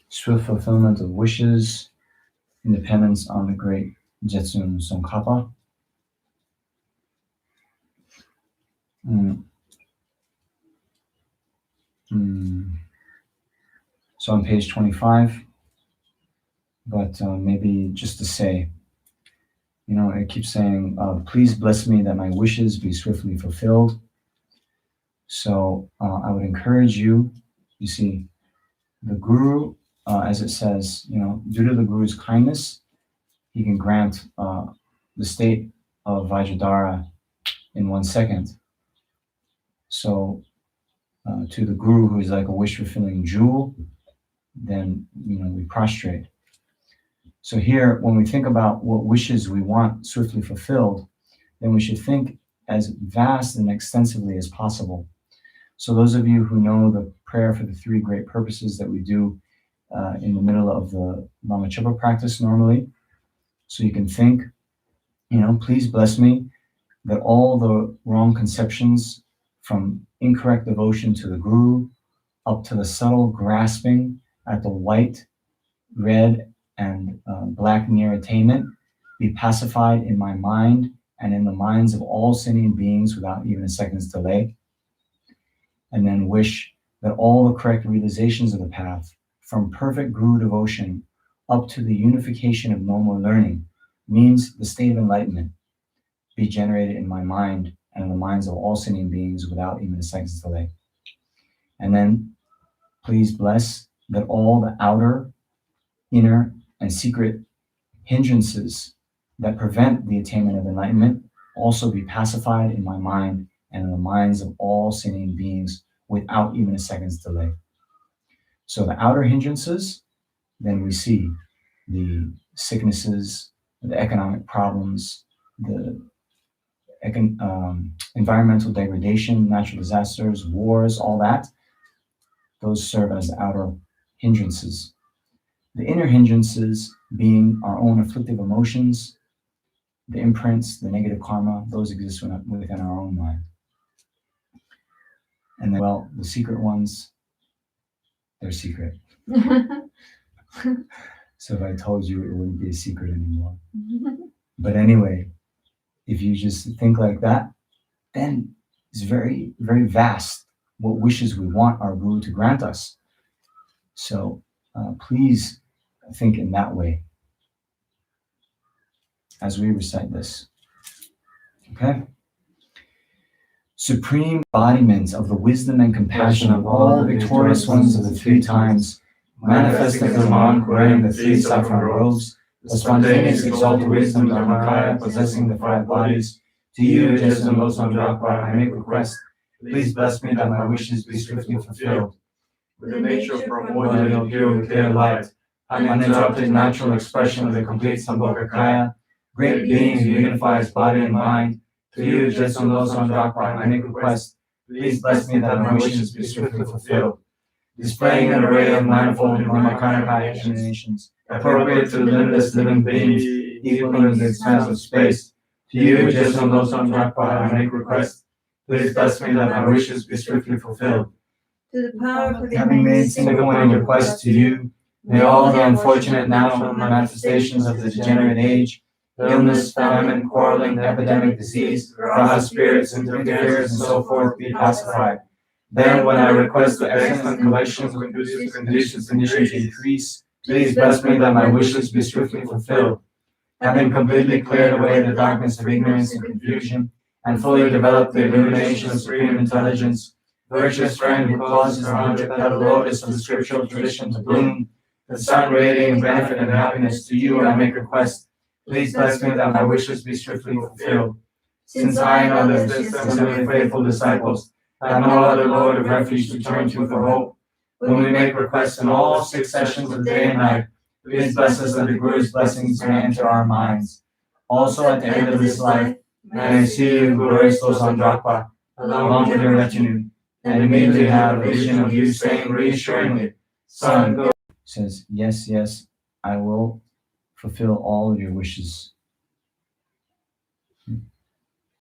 swift fulfillment of wishes, independence on the great Jetsun Tsongkhapa. So on page 25, but maybe just to say, it keeps saying, please bless me that my wishes be swiftly fulfilled. So I would encourage you, you see, the Guru, as it says, due to the Guru's kindness, he can grant the state of Vajradhara in 1 second. So to the Guru, who is like a wish-fulfilling jewel, then, we prostrate. So here, when we think about what wishes we want swiftly fulfilled, then we should think as vast and extensively as possible. So those of you who know the prayer for the 3 great purposes that we do in the middle of the Lama Tsongkhapa practice normally, so you can think, please bless me that all the wrong conceptions from incorrect devotion to the Guru up to the subtle grasping at the white, red, and black near attainment be pacified in my mind and in the minds of all sinning beings without even a second's delay. And then wish that all the correct realizations of the path, from perfect Guru devotion up to the unification of normal learning, means the state of enlightenment, be generated in my mind and in the minds of all sinning beings without even a second's delay. And then please bless that all the outer, inner, and secret hindrances that prevent the attainment of enlightenment also be pacified in my mind and in the minds of all sinning beings without even a second's delay. So the outer hindrances, then we see the sicknesses, the economic problems, the environmental degradation, natural disasters, wars, all that. Those serve as the outer hindrances. The inner hindrances being our own afflictive emotions, the imprints, the negative karma, those exist within our own mind. And then, well, the secret ones, they're secret. So if I told you, it wouldn't be a secret anymore. But anyway, if you just think like that, then it's very, very vast what wishes we want our Guru to grant us. So please think in that way as we recite this. Okay? Supreme embodiment of the wisdom and compassion of all the victorious ones of the 3 times, manifesting as a monk wearing the 3 saffron robes, the spontaneous exalted wisdom Dharmakaya possessing the 5 bodies, to you, Jetsun Losang, I make request. Please bless me that my wishes be swiftly fulfilled. With the nature of primordial, pure, clear light, uninterrupted natural expression of the complete Sambhogakaya, great being who unifies body and mind, to you, Jetsun Losang, I make request. Please bless me that my wishes be swiftly fulfilled. Displaying an array of manifold Dharmakaya explanations, appropriate to limitless living beings, equaling the expanse of space. To you, Jetsun Losang, I make request. Please bless me that my wishes be swiftly fulfilled. To the power of the Having made single-pointed request to you, may all the unfortunate natural manifestations of the degenerate age, illness, famine, quarreling, epidemic, disease, raha spirits, interference, and so forth, be pacified. Then, when I request the excellent collections of conducive conditions to increase, please bless me that my wishes be swiftly fulfilled. Having completely cleared away the darkness of ignorance and confusion, and fully developed the illumination of supreme intelligence, virtuous friend who causes the 100-petal lotus of the scriptural tradition to bloom, the sun radiating benefit and happiness, to you I make request. Please bless me that my wishes be swiftly fulfilled. Since I and others, sincerely faithful disciples, have no other Lord of refuge to turn to for hope, when we make requests in all 6 sessions of day and night, please bless us that the Guru's blessings may enter our minds. Also at the end of this life, may I see you, glorious Losang Drakpa, along with your retinue, and immediately have a vision of you saying reassuringly, Son, go. Says, yes, yes, I will fulfill all of your wishes.